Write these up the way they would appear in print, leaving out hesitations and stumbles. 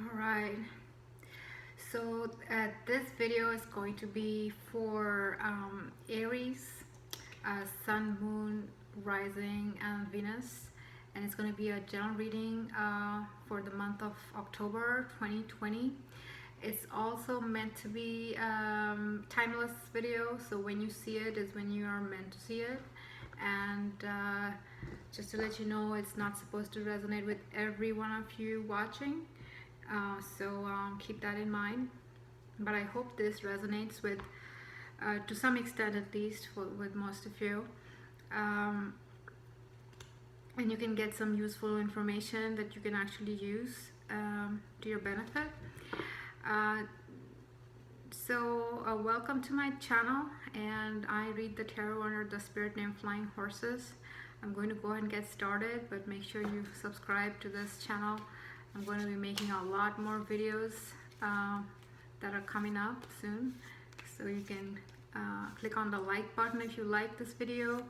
Alright, so this video is going to be for Aries, Sun, Moon, Rising, and Venus, and it's going to be a general reading for the month of October 2020. It's also meant to be timeless video, so when you see it is when you are meant to see it. And just to let you know, it's not supposed to resonate with every one of you watching, so keep that in mind. But I hope this resonates with to some extent, at least with most of you, and you can get some useful information that you can actually use to your benefit. Welcome to my channel, and I read the tarot under the spirit name Flying Horses. I'm going to go ahead and get started, but make sure you subscribe to this channel. I'm going to be making a lot more videos that are coming up soon, so you can click on the like button if you like this video,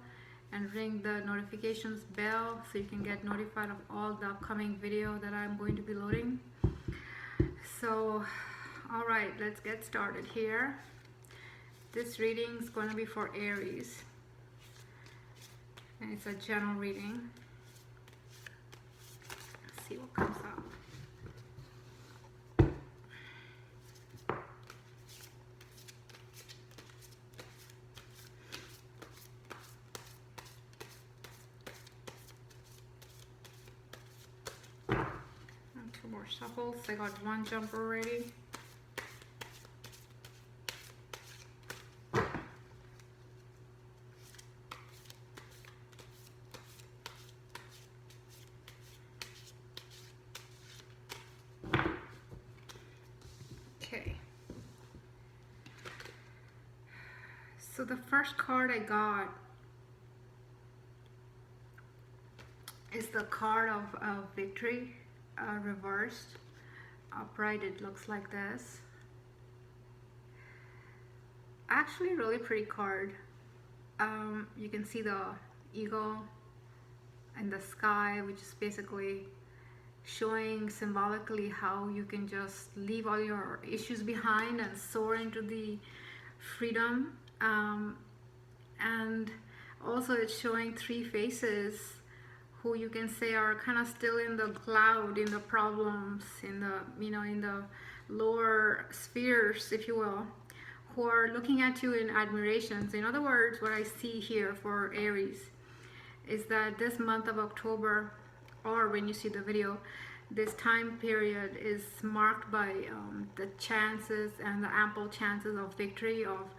and ring the notifications bell so you can get notified of all the upcoming video that I'm going to be loading. So alright, let's get started here. This reading is going to be for Aries, and it's a general reading. Let's see what comes up. Two more shuffles. I got one jump already. Okay. So the first card I got is the card of victory. Reversed. Upright, it looks like this. Actually, really pretty card. You can see the eagle in the sky, which is basically showing symbolically how you can just leave all your issues behind and soar into the freedom. And also it's showing three faces who you can say are kind of still in the cloud, in the problems, in the, in the lower spheres, if you will, who are looking at you in admiration. So in other words, what I see here for Aries is that this month of October, or when you see the video, this time period is marked by the chances and the ample chances of victory, of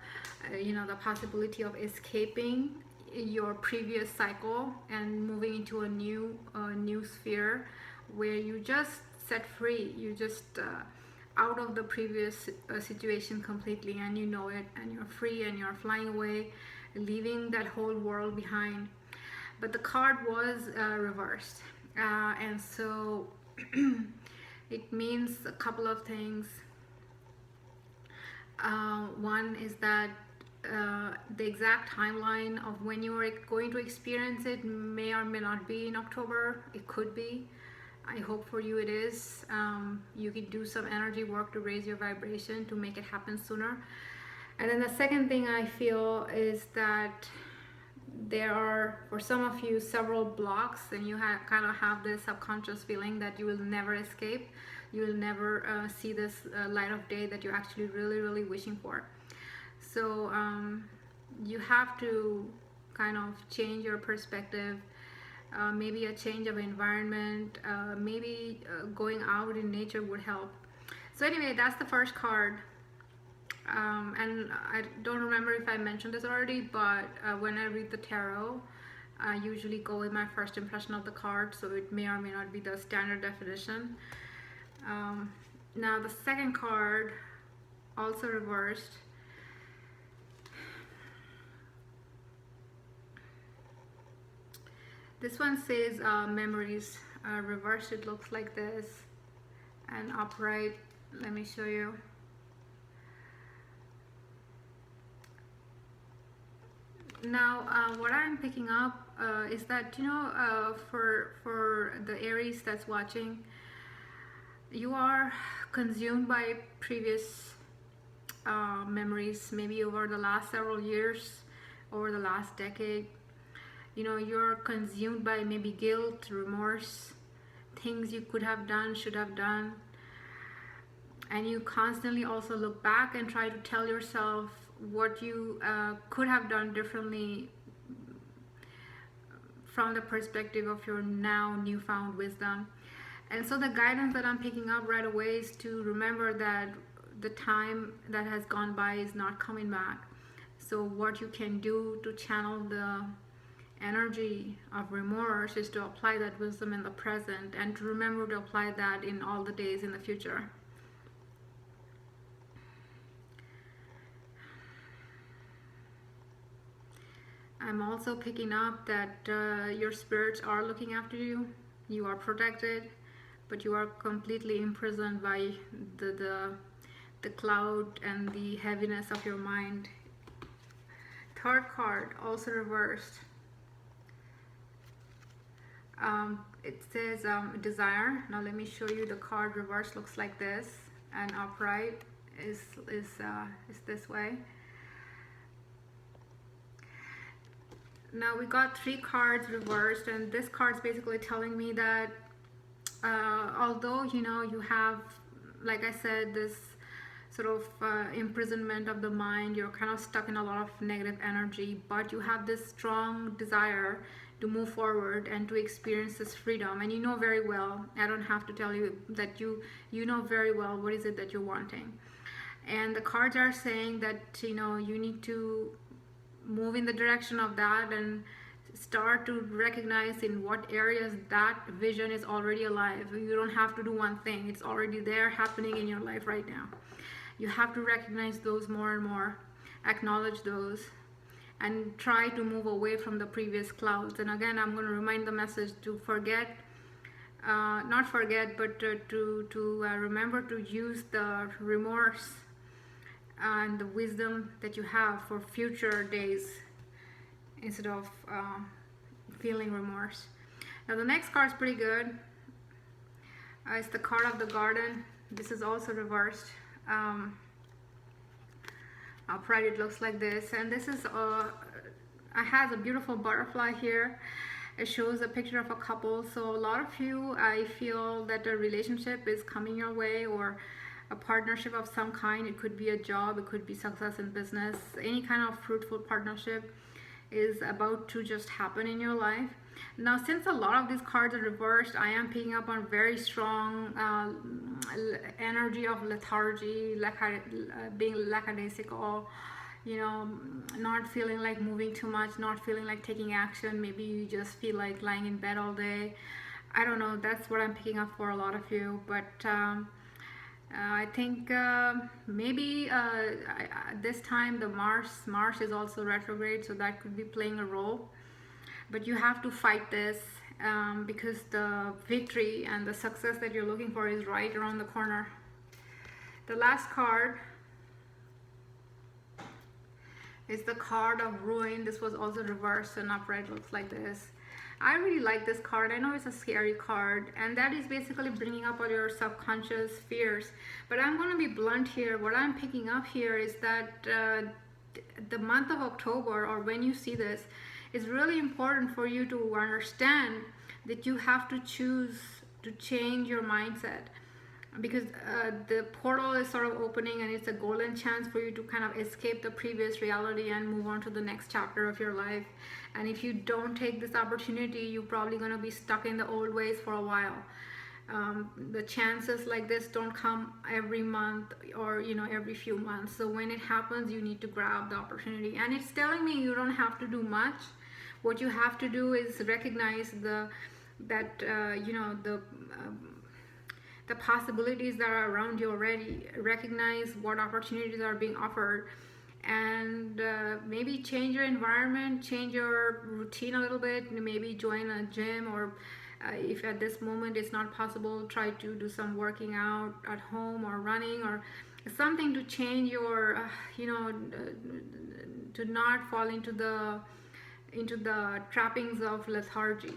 the possibility of escaping your previous cycle and moving into a new sphere where you just set free, you just out of the previous situation completely, and you know it, and you're free and you're flying away, leaving that whole world behind. But the card was reversed, and so it means a couple of things. One is that the exact timeline of when you are going to experience it may or may not be in October. It could be. I hope for you it is. You can do some energy work to raise your vibration to make it happen sooner. And then the second thing I feel is that there are, for some of you, several blocks, and you kind of have this subconscious feeling that you will never escape. You will never see this light of day that you're actually really wishing for. So you have to kind of change your perspective, maybe a change of environment, maybe going out in nature would help. So anyway, that's the first card. And I don't remember if I mentioned this already, but when I read the tarot, I usually go with my first impression of the card, so it may or may not be the standard definition. Now the second card, also reversed. This one says memories. Reversed, it looks like this, and upright, let me show you. Now what I'm picking up is that for the Aries that's watching, You are consumed by previous memories, maybe over the last several years, over the last decade. You know, you're consumed by maybe guilt, remorse, things you could have done, should have done. And you constantly also look back and try to tell yourself what you could have done differently from the perspective of your now newfound wisdom. And so the guidance that I'm picking up right away is to remember that the time that has gone by is not coming back. So what you can do to channel the energy of remorse is to apply that wisdom in the present, and to remember to apply that in all the days in the future. I'm also picking up that your spirits are looking after you. You are protected, but you are completely imprisoned by the cloud and the heaviness of your mind. Third card, also reversed. It says desire. Now let me show you the card reversed. Looks like this, and upright is this way. Now we got 3 cards reversed, and this card's basically telling me that although you know you have, like I said, this sort of imprisonment of the mind, you're kind of stuck in a lot of negative energy, but you have this strong desire to move forward and to experience this freedom. And you know very well, I don't have to tell you that you know very well what is it that you're wanting. And the cards are saying that you know you need to move in the direction of that and start to recognize in what areas that vision is already alive. You don't have to do one thing, it's already there, happening in your life right now. You have to recognize those more and more, acknowledge those, and try to move away from the previous clouds. And again, I'm going to remind the message to forget, not forget, but to remember to use the remorse and the wisdom that you have for future days instead of feeling remorse. Now the next card is pretty good. It's the card of the garden. This is also reversed. Upright it looks like this, and this is it has a beautiful butterfly here. It shows a picture of a couple. So a lot of you, I feel that a relationship is coming your way, or a partnership of some kind. It could be a job, it could be success in business. Any kind of fruitful partnership is about to just happen in your life. Now, since a lot of these cards are reversed, I am picking up on very strong energy of lethargy, being lackadaisical, you know, not feeling like moving too much, not feeling like taking action. Maybe you just feel like lying in bed all day. I don't know, that's what I'm picking up for a lot of you. But I think maybe this time the Mars is also retrograde, so that could be playing a role. But you have to fight this because the victory and the success that you're looking for is right around the corner. The last card is the card of ruin. This was also reversed and upright, looks like this. I really like this card. I know it's a scary card, and that is basically bringing up all your subconscious fears. But I'm going to be blunt here. What I'm picking up here is that the month of October, or when you see this, is really important for you to understand that you have to choose to change your mindset, because the portal is sort of opening, and it's a golden chance for you to kind of escape the previous reality and move on to the next chapter of your life. And if you don't take this opportunity, you're probably going to be stuck in the old ways for a while. The chances like this don't come every month, or you know, every few months. So when it happens, you need to grab the opportunity. And it's telling me you don't have to do much. What you have to do is recognize the possibilities that are around you already. Recognize what opportunities are being offered, and maybe change your environment, change your routine a little bit. Maybe join a gym, or if at this moment it's not possible, try to do some working out at home, or running, or something to change your to not fall into the trappings of lethargy.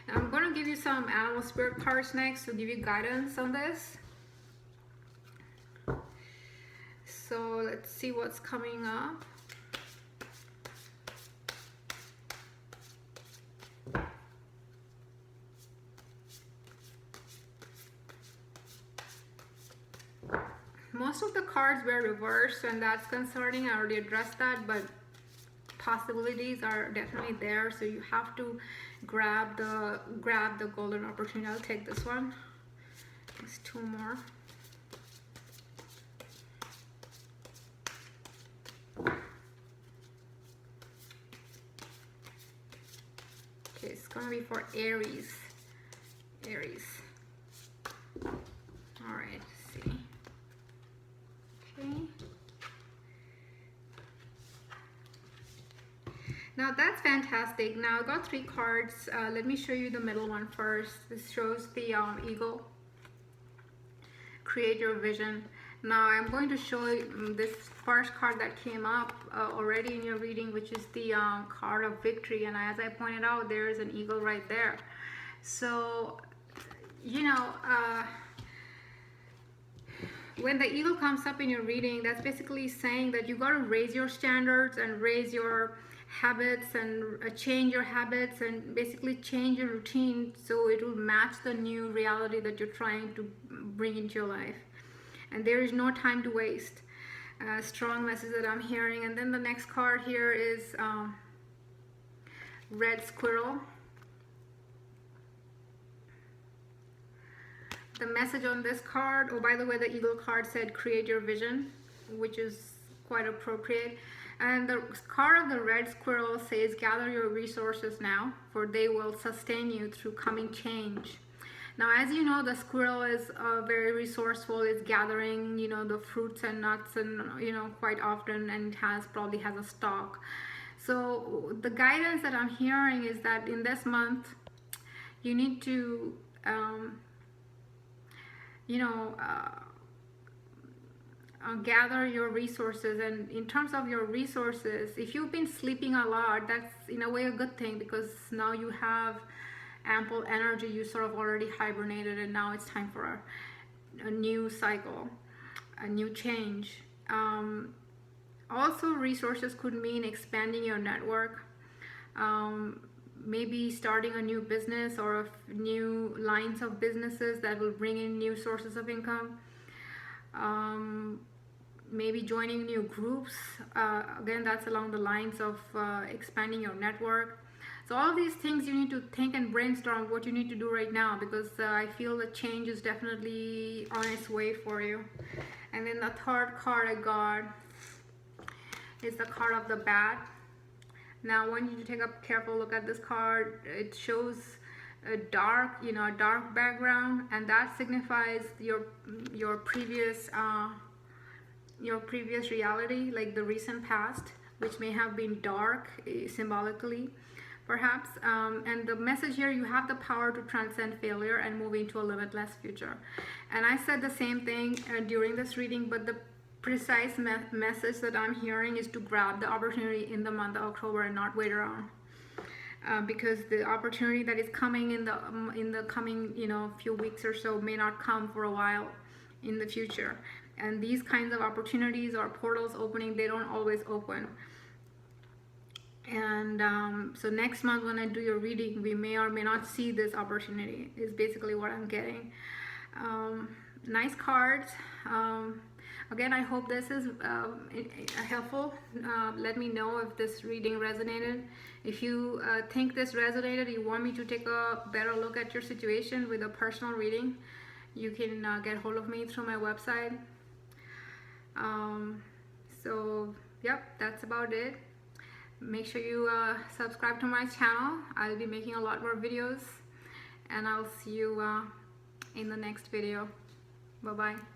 I'm going to give you some animal spirit cards next to give you guidance on this. So let's see what's coming up. Most of the cards were reversed, and that's concerning. I already addressed that, but possibilities are definitely there, so you have to grab the golden opportunity. I'll take this one. There's two more. Okay, it's gonna be for Aries. All right, let's see. Okay. Now that's fantastic. Now I got three cards. Let me show you the middle one first. This shows the eagle. Create your vision. Now I'm going to show you this first card that came up already in your reading, which is the card of victory. And as I pointed out, there is an eagle right there. So, you know, when the eagle comes up in your reading, that's basically saying that you got to raise your standards and raise your habits and change your habits and basically change your routine so it will match the new reality that you're trying to bring into your life. And there is no time to waste. Strong message that I'm hearing. And then the next card here is red squirrel. The message on this card, oh, by the way, the eagle card said create your vision, which is quite appropriate. And the card of the red squirrel says gather your resources now, for they will sustain you through coming change. Now, as you know, the squirrel is very resourceful. It's gathering, you know, the fruits and nuts, and you know, quite often, and it probably has a stalk. So the guidance that I'm hearing is that in this month, you need to, you know, gather your resources. And in terms of your resources, if you've been sleeping a lot, that's in a way a good thing, because now you have ample energy. You sort of already hibernated, and now it's time for a new cycle, a new change. Also, resources could mean expanding your network, maybe starting a new business or new lines of businesses that will bring in new sources of income. Maybe joining new groups. Again, that's along the lines of expanding your network. So all these things you need to think and brainstorm what you need to do right now, because I feel the change is definitely on its way for you. And then the third card I got is the card of the bat. Now I want you to take a careful look at this card. It shows a dark, you know, a dark background, and that signifies your previous reality, like the recent past, which may have been dark symbolically, perhaps. And the message here, you have the power to transcend failure and move into a limitless future. And I said the same thing during this reading, but the precise message that I'm hearing is to grab the opportunity in the month of October and not wait around. Because the opportunity that is coming in the coming, you know, few weeks or so may not come for a while in the future. And these kinds of opportunities or portals opening, they don't always open. And so next month when I do your reading, we may or may not see this opportunity, is basically what I'm getting. Nice cards. Again, I hope this is helpful. Let me know if this reading resonated. If you think this resonated, you want me to take a better look at your situation with a personal reading, you can get hold of me through my website. So yep, that's about it. Make sure you subscribe to my channel. I'll be making a lot more videos, and I'll see you in the next video. Bye bye.